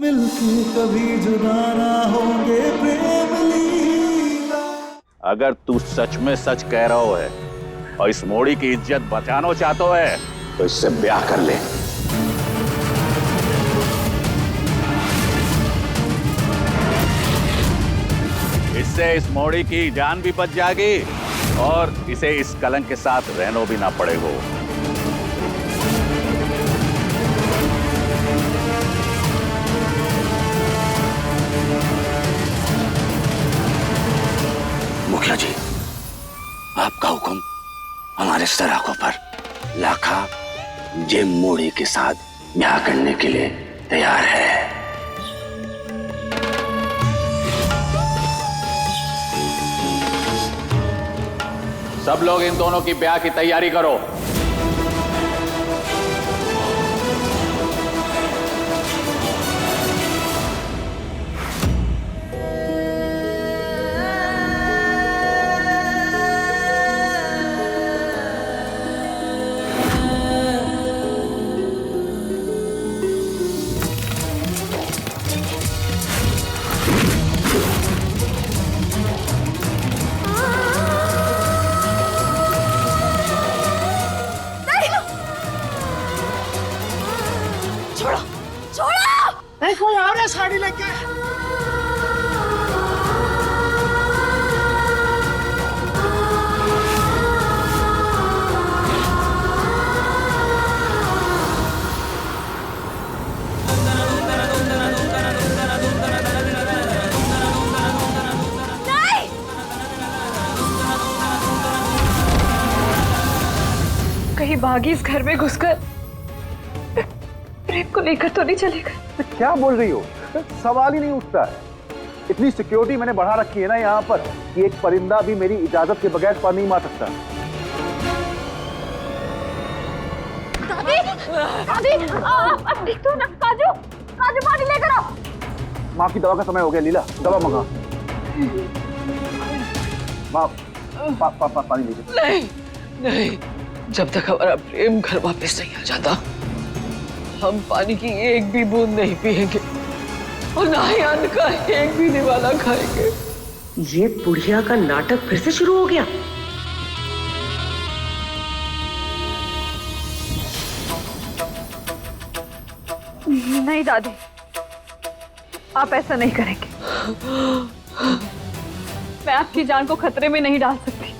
मिलके कभी जुदा ना होंगे प्रेम लीला। अगर तू सच में सच कह रहा है और इस मोड़ी की इज्जत बचाना चाहता है तो इससे ब्याह कर ले। इससे इस मोड़ी की जान भी बच जाएगी और इसे इस कलंक के साथ रहना भी ना पड़ेगा। मुखिया जी, आपका हुक्म हमारे सराखों पर। लाखा जे मोड़ी के साथ ब्याह करने के लिए तैयार है। सब लोग इन दोनों की ब्याह की तैयारी करो। कोई आ रहा है साड़ी लेके। कहीं बागी इस घर में घुसकर प्रेम को लेकर तो नहीं चलेगा। क्या बोल रही हो? सवाल ही नहीं उठता है। इतनी सिक्योरिटी मैंने बढ़ा रखी है ना यहाँ पर कि एक परिंदा भी मेरी इजाजत के बगैर पर नहीं मार सकता। दादी, दादी, अब ठीक तो ना। काजू, काजू पानी लेकर आओ। माँ की दवा का समय हो गया। लीला, दवा मंगा। माँ, पानी लीजिए। नहीं, नहीं, जब तक हमारा प्रेम घर वापस नहीं आ जाता हम पानी की एक भी बूंद नहीं पिएंगे और ना ही अन्न का एक भी निवाला खाएंगे। ये बुढ़िया का नाटक फिर से शुरू हो गया। नहीं दादी, आप ऐसा नहीं करेंगे। मैं आपकी जान को खतरे में नहीं डाल सकती।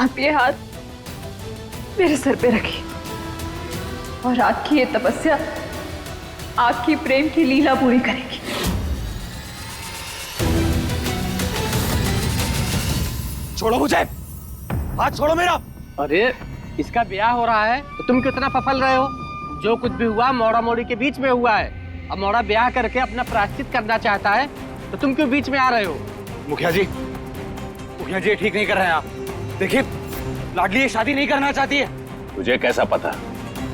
आप ये हाथ मेरे सर पे रखिए और आपकी ये तपस्या आपकी प्रेम की लीला पूरी करेगी। छोड़ो मुझे, हाथ छोड़ो मेरा। अरे इसका ब्याह हो रहा है तो तुम कितना फफल रहे हो? जो कुछ भी हुआ मोड़ा मोड़ी के बीच में हुआ है। अब मोड़ा ब्याह करके अपना प्रायश्चित करना चाहता है तो तुम क्यों बीच में आ रहे हो? मुखिया जी ठीक नहीं कर रहे हैं आप। देखिए, लाडली ये शादी नहीं करना चाहती है। तुझे कैसा पता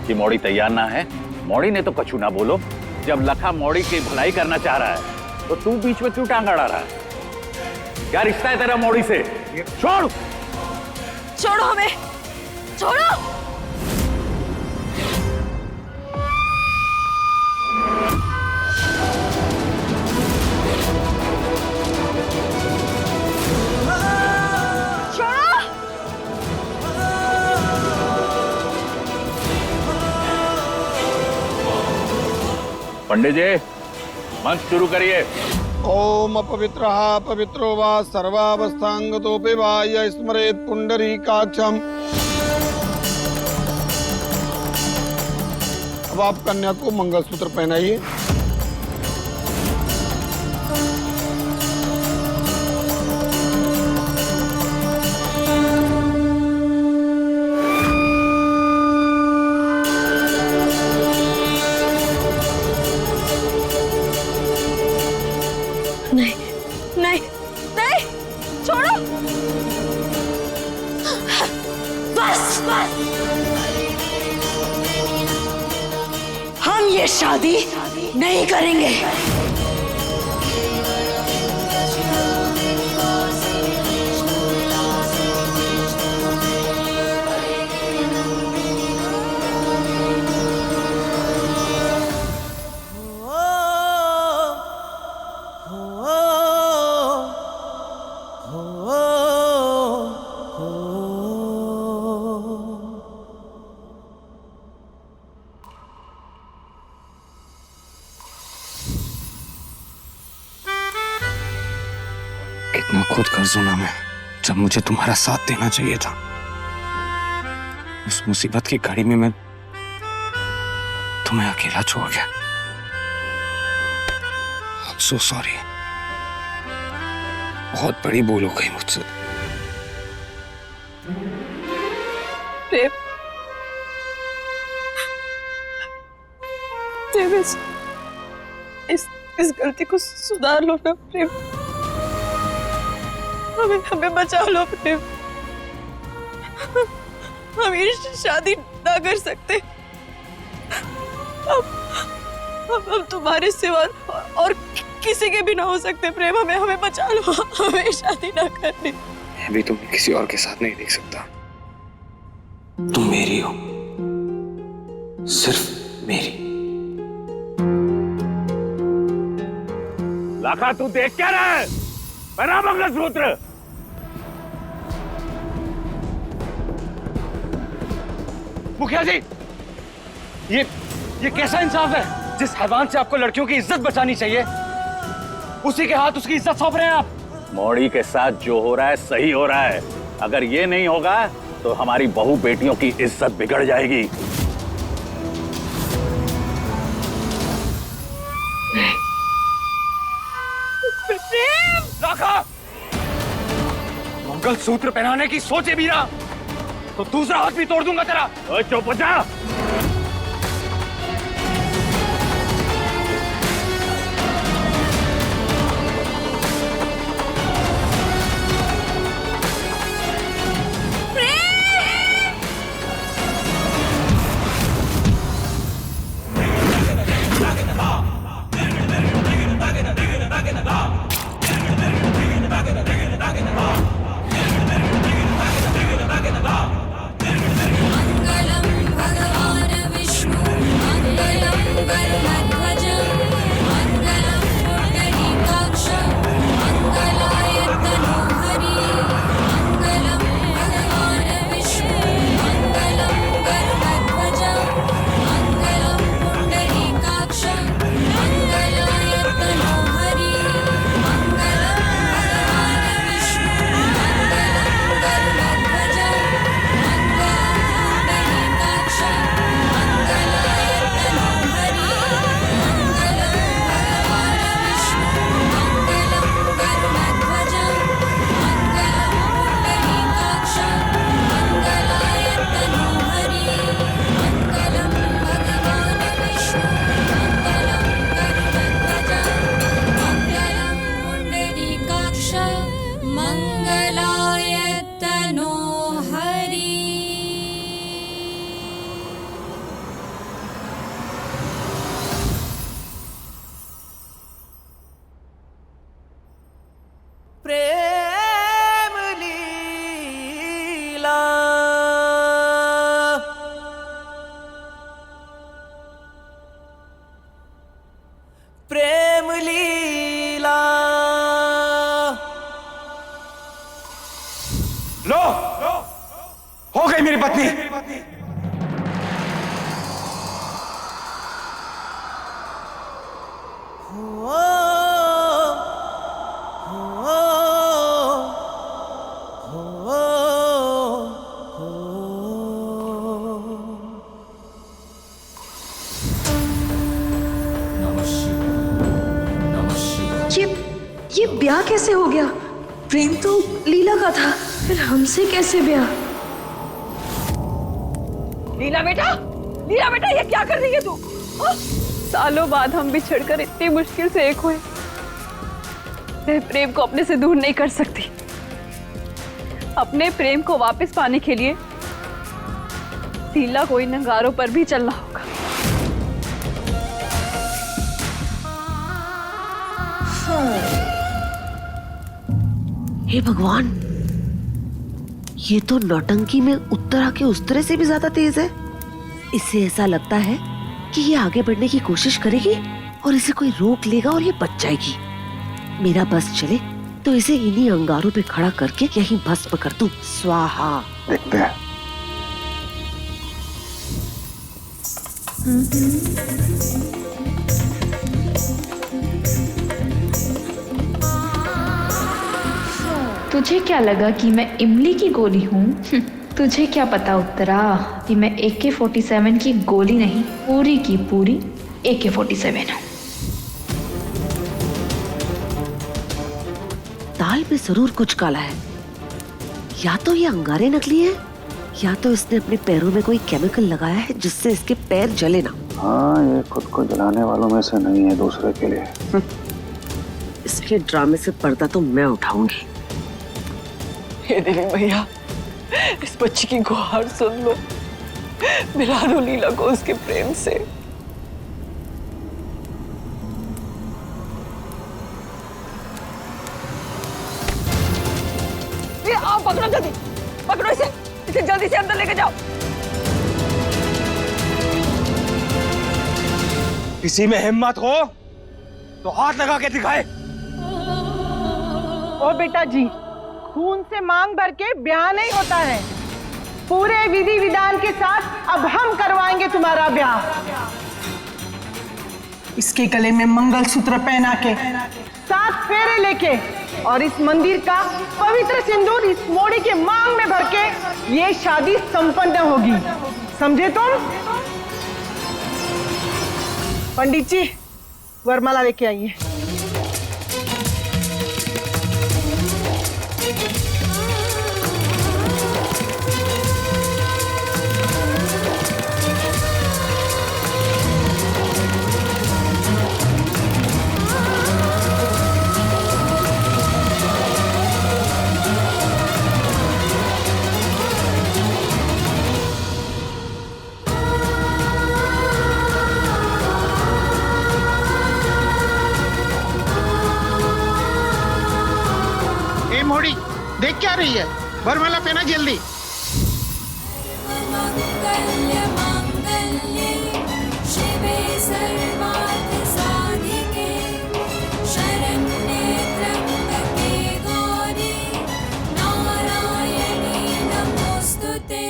कि मोड़ी तैयार ना है? मोड़ी ने तो कछु ना बोलो। जब लखा मोड़ी की भलाई करना चाह रहा है तो तू बीच में क्यों टांग अड़ा रहा है? क्या रिश्ता है तेरा मोड़ी से? छोड़, छोड़ो हमें, छोड़ो। पंडित जी, मंत्र शुरू करिए। ओम अपवित्रः पवित्रो वा सर्वावस्थांगतोऽपि वा य स्मरेत् पुंडरीकाक्षम्। अब आप कन्या को मंगलसूत्र पहनाइए। नहीं, नहीं, नहीं, छोड़ो। बस बस, हम ये शादी नहीं करेंगे। इतना खुद कर्जों ना मैं, जब मुझे तुम्हारा साथ देना चाहिए था। उस मुसीबत की घड़ी में मैं तुम्हें अकेला छोड़ गया। I'm so sorry। बहुत बड़ी भूल हो गई मुझसे। प्रेम, इस गलती को सुधार लो ना प्रेम। हमें बचा लो प्रेम। हम ये शादी ना कर सकते। हम तुम्हारे सिवा और किसी के भी ना हो सकते प्रेम। हमें बचा लो। हमें शादी ना करनी। मैं भी तुम्हें किसी और के साथ नहीं देख सकता। तुम मेरी हो, सिर्फ मेरी। लाखा तू देख क्या रहा है? मेरा मंगलसूत्र। मुखिया जी, ये कैसा इंसाफ है? जिस हैवान से आपको लड़कियों की इज्जत बचानी चाहिए, उसी के हाथ उसकी इज्जत सौंप रहे हैं आप। मौड़ी के साथ जो हो रहा है सही हो रहा है। अगर ये नहीं होगा तो हमारी बहू बेटियों की इज्जत बिगड़ जाएगी। लाखा, मंगलसूत्र पहनाने की सोचे भी ना तो दूसरा हाथ भी तोड़ दूंगा तेरा। चुप हो जा। प्रेम लीला प्रेम लीला। लो, हो गई मेरी पत्नी। ये ब्याह कैसे हो गया? प्रेम तो लीला का था, फिर हमसे कैसे ब्याह? लीला बेटा, ये क्या कर रही है तू? सालों बाद हम बिछड़कर इतनी मुश्किल से एक हुए। मैं प्रेम को अपने से दूर नहीं कर सकती। अपने प्रेम को वापस पाने के लिए लीला को इन अंगारों पर भी चलना होगा। हे भगवान, ये तो नौटंकी में उत्तरा के उस्तरे से भी ज्यादा तेज है। इससे ऐसा लगता है कि ये आगे बढ़ने की कोशिश करेगी और इसे कोई रोक लेगा और ये बच जाएगी। मेरा बस चले तो इसे इन्हीं अंगारों पे खड़ा करके यहीं भस्म कर दूं। स्वाहा। देखते हैं। तुझे क्या लगा कि मैं इमली की गोली हूँ? तुझे क्या पता उत्तरा कि मैं AK-47 की गोली नहीं, पूरी की पूरी AK-47 हूँ। दाल में जरूर कुछ काला है। या तो ये अंगारे नकली है, या तो इसने अपने पैरों में कोई केमिकल लगाया है जिससे इसके पैर जले ना। हाँ, ये खुद को जलाने वालों में से नहीं है दूसरे के लिए। इसके ड्रामे से पर्दा तो मैं उठाऊंगी। हे देवी मैया, इस बच्ची की गुहार सुन लो, मिला दो लीला को उसके प्रेम से। ये आओ, पकड़ो जल्दी, पकड़ो इसे जल्दी से अंदर लेके जाओ। किसी में हिम्मत हो तो हाथ लगा के दिखाए। ओ बेटा जी, खून से मांग भर के ब्याह नहीं होता है। पूरे विधि विधान के साथ अब हम करवाएंगे तुम्हारा ब्याह। इसके गले में मंगलसूत्र पहना के, 7 फेरे लेके और इस मंदिर का पवित्र सिंदूर इस मोड़ी के मांग में भर के ये शादी संपन्न होगी। समझे तुम? पंडित जी, वरमाला लेके आइए। मोड़ी देख क्या रही है? वरमाला पहना जल्दी। शिवे सर्वार्थ साधिके शरण्ये त्र्यंबके गौरी नारायणी नमोस्तुते।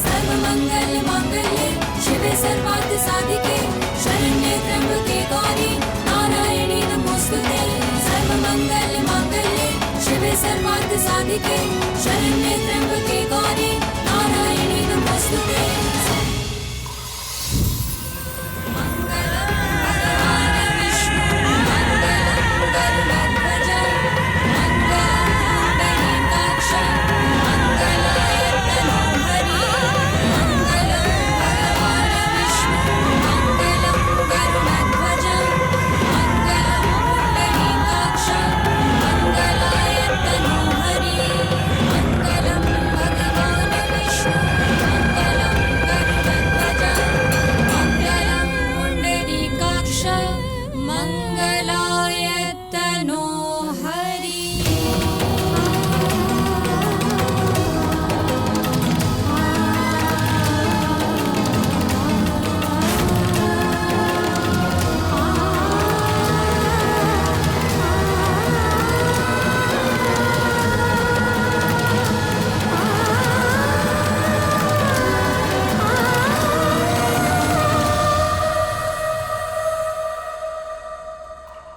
सर्वमंगल मांगल्ये शिवे सर्वार्थ साधिके शरण्ये त्र्यंबके गौरी नारायणी नमोस्तुते। सर्वमंगल मांगल्ये शिवे सर्वार्थ साधिके शरण्ये त्र्यंबके गौरी नारायणी नमोस्तुते।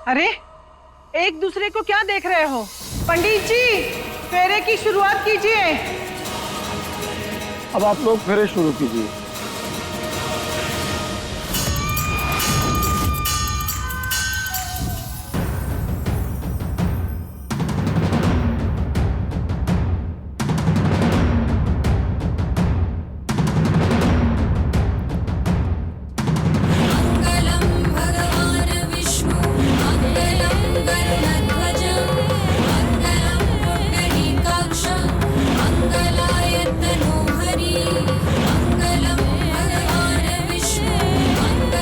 अरे, एक दूसरे को क्या देख रहे हो? पंडित जी, फेरे की शुरुआत कीजिए। अब आप लोग फेरे शुरू कीजिए।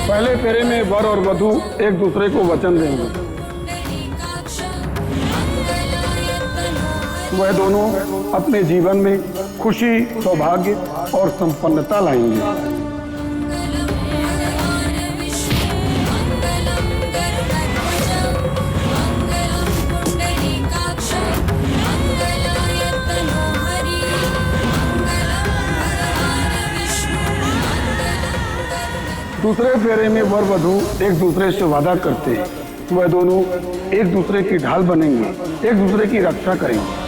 पहले फेरे में वर और वधू एक दूसरे को वचन देंगे। वह दोनों अपने जीवन में खुशी, सौभाग्य और संपन्नता लाएंगे। दूसरे फेरे में वर वधू एक दूसरे से वादा करते हैं वह दोनों एक दूसरे की ढाल बनेंगे, एक दूसरे की रक्षा करेंगे।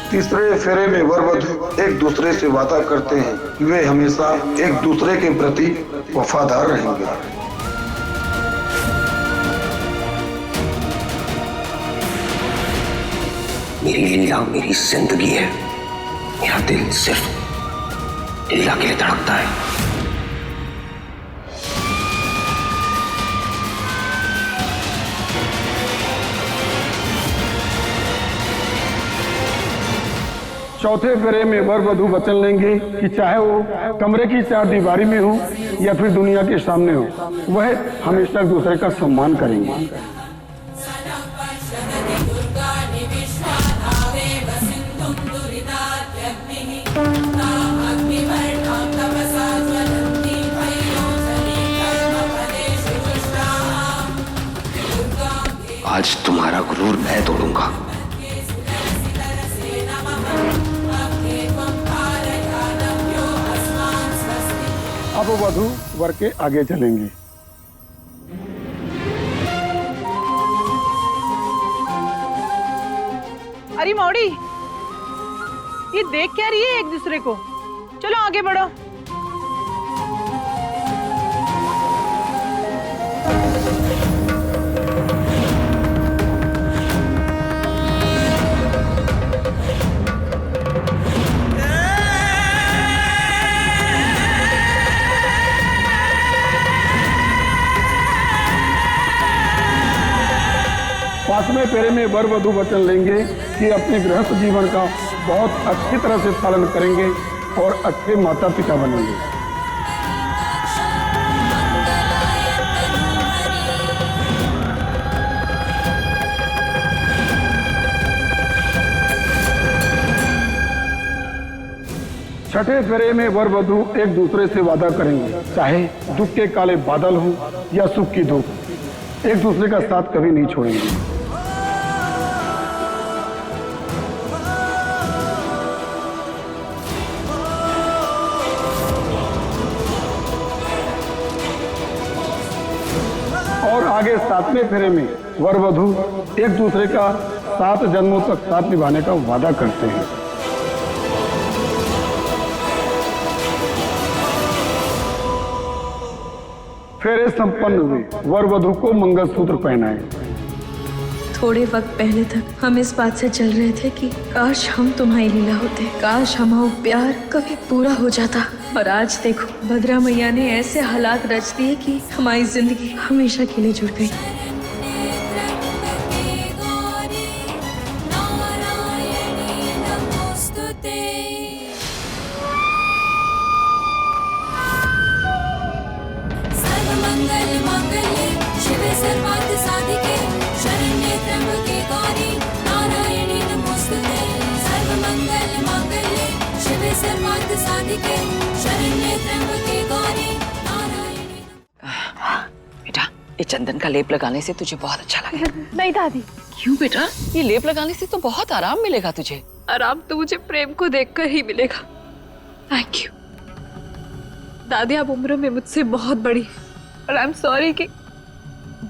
तीसरे फेरे में वर वधू एक दूसरे से वादा करते हैं कि वे हमेशा एक दूसरे के प्रति वफादार रहेंगे। मेरी लीला मेरी जिंदगी है। मेरा दिल सिर्फ लीला के लिए धड़कता है। चौथे फेरे में वर वधू वचन लेंगे कि चाहे वो कमरे की चार दीवारी में हो या फिर दुनिया के सामने हो, वह हमेशा एक दूसरे का सम्मान करेंगे। आज तुम्हारा गुरूर मैं तोड़ूंगा। अब वधू वर के आगे चलेंगे। अरे मौड़ी, ये देख क्या रही है एक दूसरे को? चलो आगे बढ़ो। पांचवें फेरे में वर वधू वचन लेंगे कि अपने गृहस्थ जीवन का बहुत अच्छी तरह से पालन करेंगे और अच्छे माता पिता बनेंगे। छठे फेरे में वर वधू एक दूसरे से वादा करेंगे, चाहे दुख के काले बादल हों या सुख की धूप, एक दूसरे का साथ कभी नहीं छोड़ेंगे। और आगे सातवें फेरे में वर वधू एक दूसरे का 7 जन्मों तक साथ निभाने का वादा करते हैं। फेरे संपन्न हुए, वर वधू को मंगलसूत्र पहनाए। थोड़े वक्त पहले तक हम इस बात से चल रहे थे कि काश हम तुम्हारी लीला होते, काश हमारा प्यार कभी पूरा हो जाता। और आज देखो, भद्रा मैया ने ऐसे हालात रच दिए कि हमारी जिंदगी हमेशा के लिए जुड़ गई। बेटा, ये चंदन का लेप लगाने से तुझे बहुत अच्छा लगेगा। नहीं दादी। क्यों बेटा? ये लेप लगाने से तो बहुत आराम मिलेगा तुझे। आराम तो मुझे प्रेम को देखकर ही मिलेगा। थैंक यू दादी, आप उम्र में मुझसे बहुत बड़ी हैं और आई एम सॉरी कि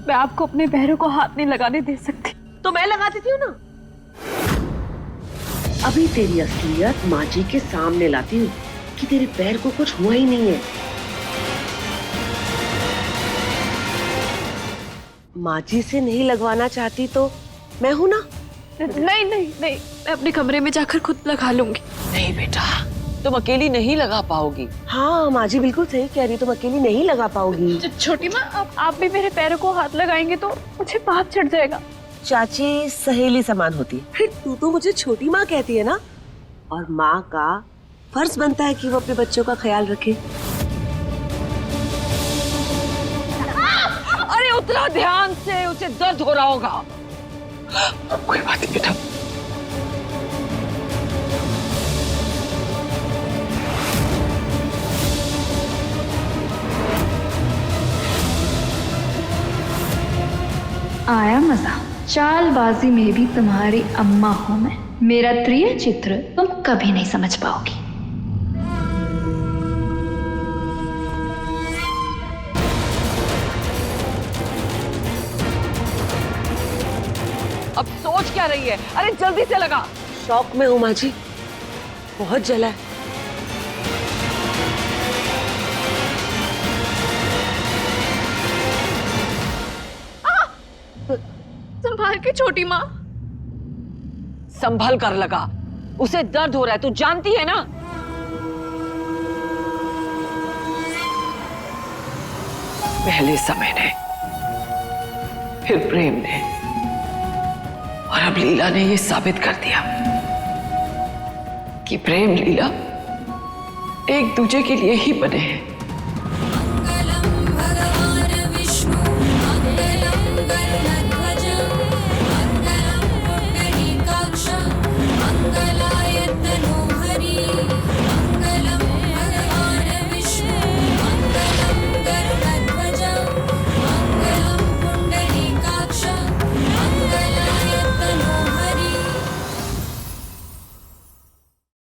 मैं आपको अपने पैरों को हाथ नहीं लगाने दे सकती। तो मैं लगा देती हूँ ना। अभी तेरी असलियत माँ जी के सामने लाती हूँ कि तेरे पैर को कुछ हुआ ही नहीं है। माँ जी से नहीं लगवाना चाहती तो मैं हूं ना। नहीं नहीं नहीं, मैं अपने कमरे में जाकर खुद लगा लूंगी। नहीं बेटा, तुम अकेली नहीं लगा पाओगी। हाँ माँ जी बिल्कुल सही कह रही, तुम अकेली नहीं लगा पाओगी। छोटी माँ, आप भी मेरे पैरों को हाथ लगाएंगे तो मुझे पाप चढ़ जाएगा। चाची सहेली समान होती है, तू तो मुझे छोटी माँ कहती है ना। और माँ का फर्ज बनता है कि वो अपने बच्चों का ख्याल रखे। अरे उतना ध्यान से, उसे दर्द हो रहा होगा। कोई बात नहीं बेटा। आया मजा। चालबाजी में भी तुम्हारी अम्मा हूं मैं। मेरा प्रिय चित्र तुम कभी नहीं समझ पाओगी। अब सोच क्या रही है? अरे जल्दी से लगा। शौक में हूँ माँ जी, बहुत जला है। संभाल के छोटी माँ। संभल कर लगा, उसे दर्द हो रहा है, तू जानती है ना। पहले समय ने, फिर प्रेम ने, और अब लीला ने यह साबित कर दिया कि प्रेम लीला एक दूसरे के लिए ही बने हैं।